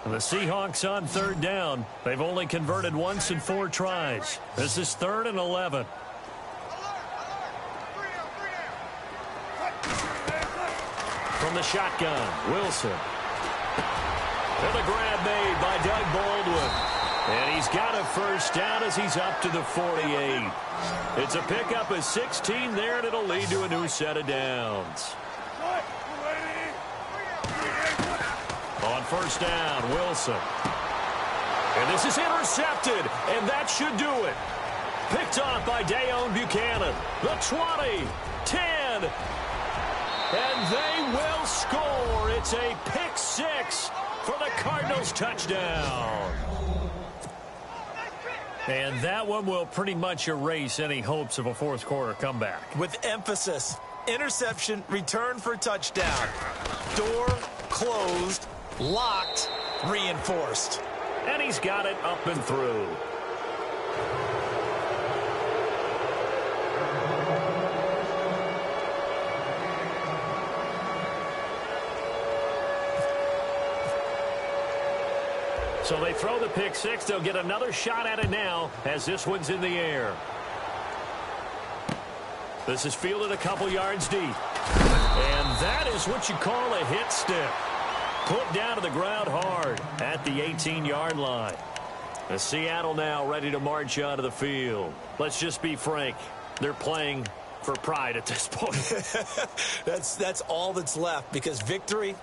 Speaker 2: The Seahawks on 3rd down. They've only converted once in 4 tries. This is 3rd and 11. From the shotgun, Wilson. And the grab made by Doug Baldwin. And he's got a first down as he's up to the 48. It's a pickup of 16 there, and it'll lead to a new set of downs. On first down, Wilson. And this is intercepted, and that should do it. Picked off by Dayon Buchanan. The 20, 10, and they will score. It's a pick six for the Cardinals touchdown. And that one will pretty much erase any hopes of a fourth quarter comeback.
Speaker 3: With emphasis, interception, return for touchdown. Door closed, locked, reinforced.
Speaker 2: And he's got it up and through. So they throw the pick six. They'll get another shot at it now as this one's in the air. This is fielded a couple yards deep. And that is what you call a hit stick. Put down to the ground hard at the 18-yard line. The Seattle now ready to march onto the field. Let's just be frank. They're playing for pride at this point.
Speaker 3: That's all that's left, because victory,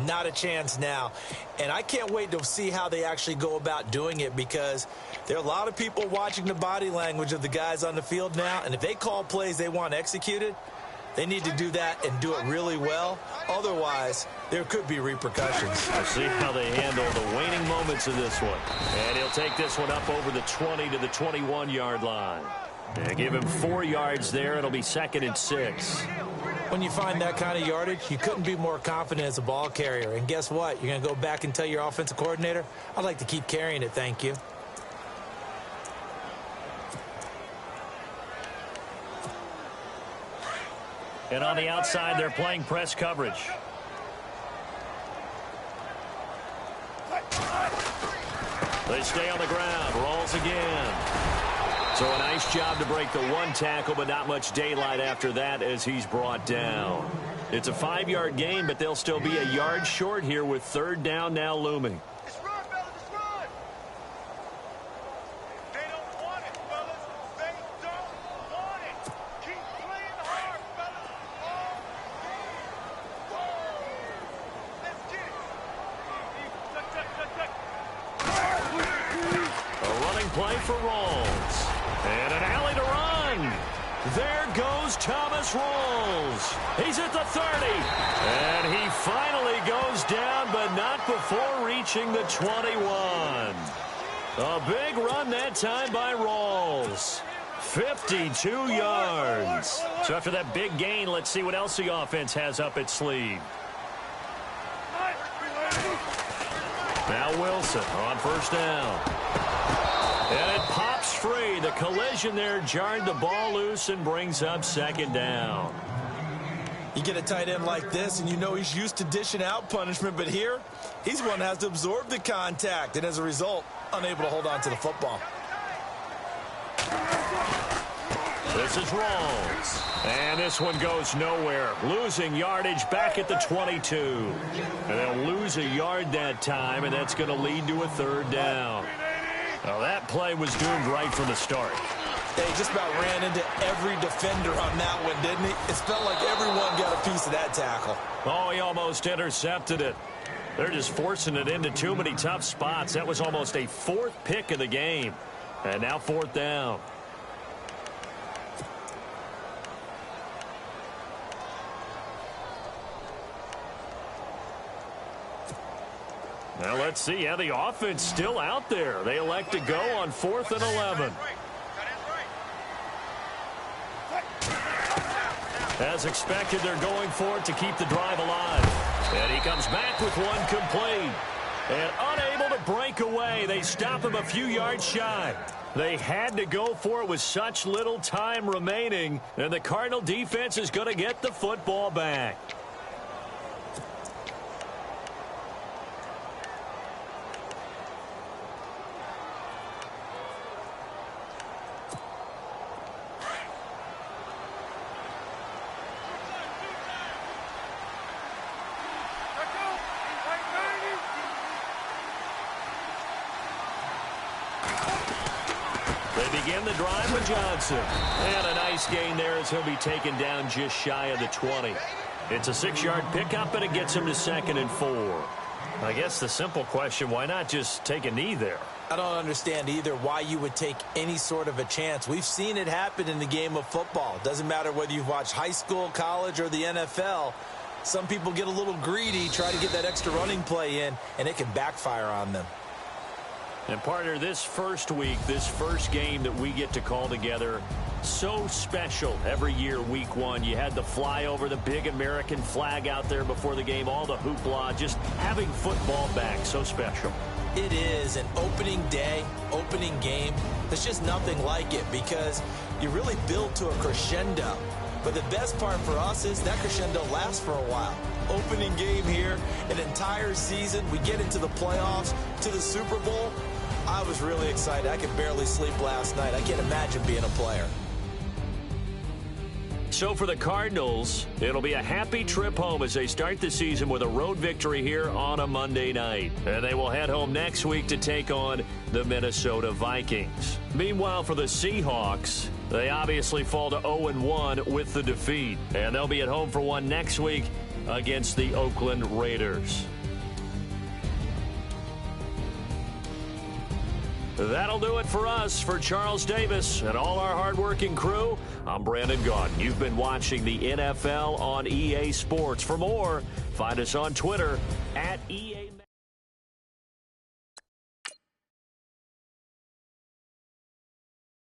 Speaker 3: not a chance now. And I can't wait to see how they actually go about doing it, because there are a lot of people watching the body language of the guys on the field now. And if they call plays they want executed, they need to do that and do it really well. Otherwise, there could be repercussions.
Speaker 2: We'll see how they handle the waning moments of this one. And he'll take this one up over the 20 to the 21-yard line. And give him 4 yards there. It'll be 2nd and 6.
Speaker 3: When you find that kind of yardage, you couldn't be more confident as a ball carrier. And guess what? You're going to go back and tell your offensive coordinator, I'd like to keep carrying it, thank you.
Speaker 2: And on the outside, they're playing press coverage. They stay on the ground. Rolls again. So a nice job to break the one tackle, but not much daylight after that as he's brought down. It's a 5-yard gain, but they'll still be a yard short here with 3rd down now looming.
Speaker 4: Just run, fellas, just run. They don't want it, fellas. They don't want it. Keep playing hard, fellas. All game. Whoa. Let's get it.
Speaker 2: A running play for Rawls. And an alley to run. There goes Thomas Rawls. He's at the 30. And he finally goes down, but not before reaching the 21. A big run that time by Rawls. 52 yards. So after that big gain, let's see what else the offense has up its sleeve. Now Wilson on 1st down. And it pops free. The collision there jarred the ball loose and brings up 2nd down.
Speaker 3: You get a tight end like this, and you know he's used to dishing out punishment, but here, he's one that has to absorb the contact, and as a result, unable to hold on to the football.
Speaker 2: This is Rawls. And this one goes nowhere. Losing yardage back at the 22. And they'll lose a yard that time, and that's going to lead to a 3rd down. Well, that play was doomed right from the start.
Speaker 3: They just about ran into every defender on that one, didn't he? It felt like everyone got a piece of that tackle.
Speaker 2: Oh, he almost intercepted it. They're just forcing it into too many tough spots. That was almost a 4th pick of the game. And now 4th down. Now let's see how the offense still out there. They elect to go on 4th and 11. As expected, they're going for it to keep the drive alive. And he comes back with one complete. And unable to break away. They stop him a few yards shy. They had to go for it with such little time remaining. And the Cardinal defense is going to get the football back. begin the drive with Johnson. And a nice gain there as he'll be taken down just shy of the 20. It's a 6-yard pickup, and it gets him to 2nd and 4. I guess the simple question, why not just take a knee there?
Speaker 3: I don't understand either why you would take any sort of a chance. We've seen it happen in the game of football. Doesn't matter whether you've watched high school, college, or the NFL. Some people get a little greedy, try to get that extra running play in, and it can backfire on them.
Speaker 2: And partner, this first week, this first game that we get to call together, so special every year, week 1. You had the flyover, the big American flag out there before the game, all the hoopla, just having football back, so special.
Speaker 3: It is an opening day, opening game. There's just nothing like it because you really build to a crescendo. But the best part for us is that crescendo lasts for a while. Opening game here, an entire season. We get into the playoffs, to the Super Bowl. I was really excited. I could barely sleep last night. I can't imagine being a player.
Speaker 2: So for the Cardinals, it'll be a happy trip home as they start the season with a road victory here on a Monday night. And they will head home next week to take on the Minnesota Vikings. Meanwhile, for the Seahawks, they obviously fall to 0-1 with the defeat. And they'll be at home for one next week against the Oakland Raiders. That'll do it for us. For Charles Davis and all our hardworking crew, I'm Brandon Gaudin. You've been watching the NFL on EA Sports. For more, find us on Twitter @EA.